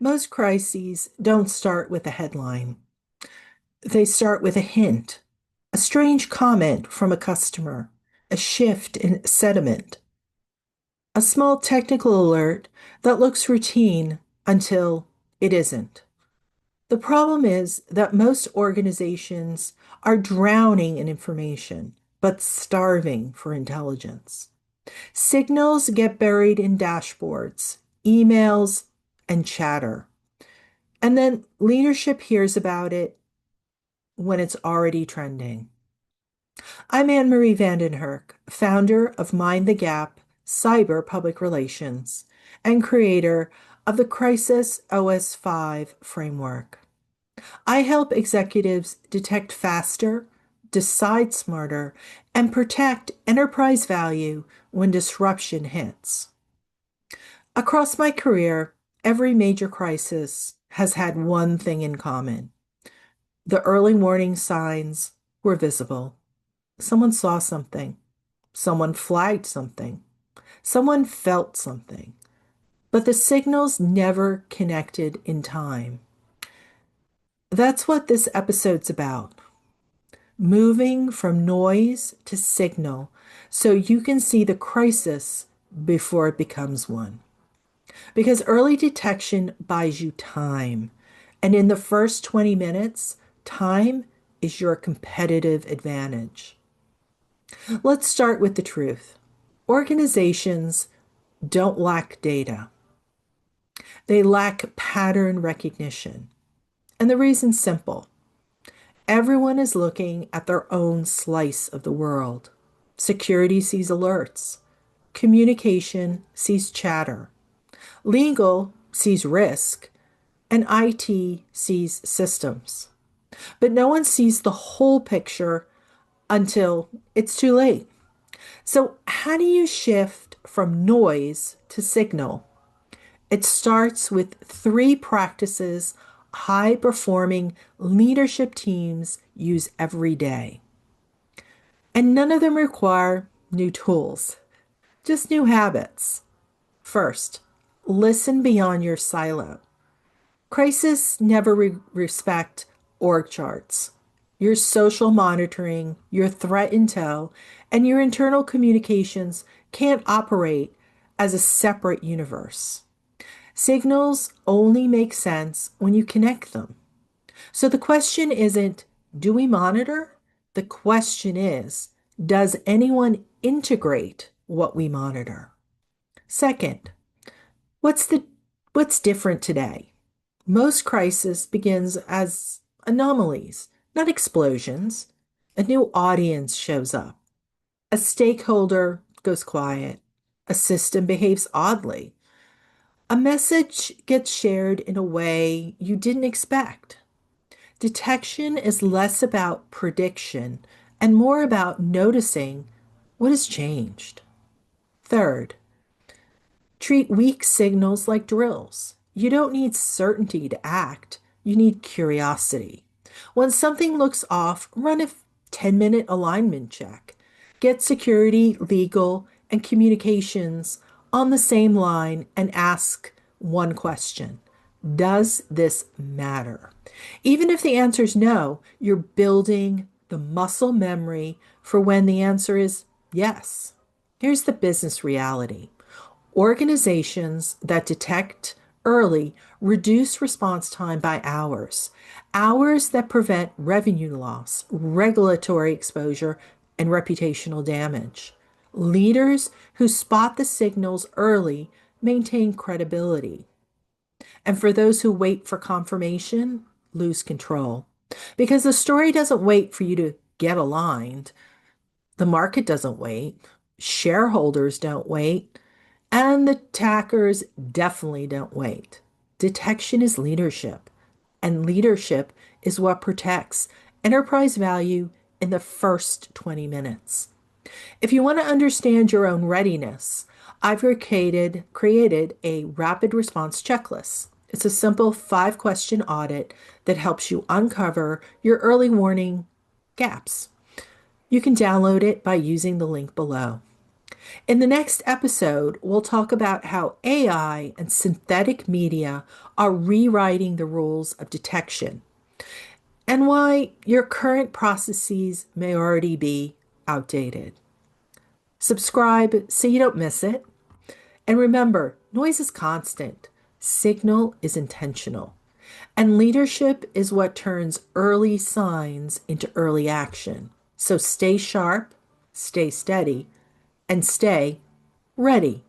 Most crises don't start with a headline. They start with a hint, a strange comment from a customer, a shift in sentiment, a small technical alert that looks routine until it isn't. The problem is that most organizations are drowning in information, but starving for intelligence. Signals get buried in dashboards, emails, and chatter. And then leadership hears about it when it's already trending. I'm Anne Marie Vandenherk, founder of Mind the Gap Cyber Public Relations and creator of the CrisisOS5 framework. I help executives detect faster, decide smarter, and protect enterprise value when disruption hits. Across my career, every major crisis has had one thing in common. The early warning signs were visible. Someone saw something. Someone flagged something. Someone felt something. But the signals never connected in time. That's what this episode's about. Moving from noise to signal so you can see the crisis before it becomes one. Because early detection buys you time. And in the first 20 minutes, time is your competitive advantage. Let's start with the truth. Organizations don't lack data. They lack pattern recognition. And the reason's simple. Everyone is looking at their own slice of the world. Security sees alerts. Communication sees chatter. Legal sees risk. And IT sees systems. But no one sees the whole picture until it's too late. So, how do you shift from noise to signal? It starts with three practices high performing leadership teams use every day. And none of them require new tools, just new habits. First, listen beyond your silo. Crisis never respect org charts. Your social monitoring, your threat intel, and your internal communications can't operate as a separate universe. Signals only make sense when you connect them. So the question isn't, do we monitor? The question is, does anyone integrate what we monitor? Second, what's the what's different today? Most crisis begins as anomalies, not explosions. A new audience shows up. A stakeholder goes quiet. A system behaves oddly. A message gets shared in a way you didn't expect. Detection is less about prediction and more about noticing what has changed. Third, treat weak signals like drills. You don't need certainty to act, you need curiosity. When something looks off, run a 10-minute alignment check. Get security, legal, and communications on the same line and ask one question. Does this matter? Even if the answer is no, you're building the muscle memory for when the answer is yes. Here's the business reality. Organizations that detect early reduce response time by hours, hours that prevent revenue loss, regulatory exposure, and reputational damage. Leaders who spot the signals early maintain credibility. And for those who wait for confirmation, lose control. Because the story doesn't wait for you to get aligned. The market doesn't wait. Shareholders don't wait. And the attackers definitely don't wait. Detection is leadership. And leadership is what protects enterprise value in the first 20 minutes. If you want to understand your own readiness, I've created a rapid response checklist. It's a simple 5-question audit that helps you uncover your early warning gaps. You can download it by using the link below. In the next episode, we'll talk about how AI and synthetic media are rewriting the rules of detection and why your current processes may already be outdated. Subscribe so you don't miss it. And remember, noise is constant, signal is intentional, and leadership is what turns early signs into early action. So stay sharp, stay steady, and stay ready.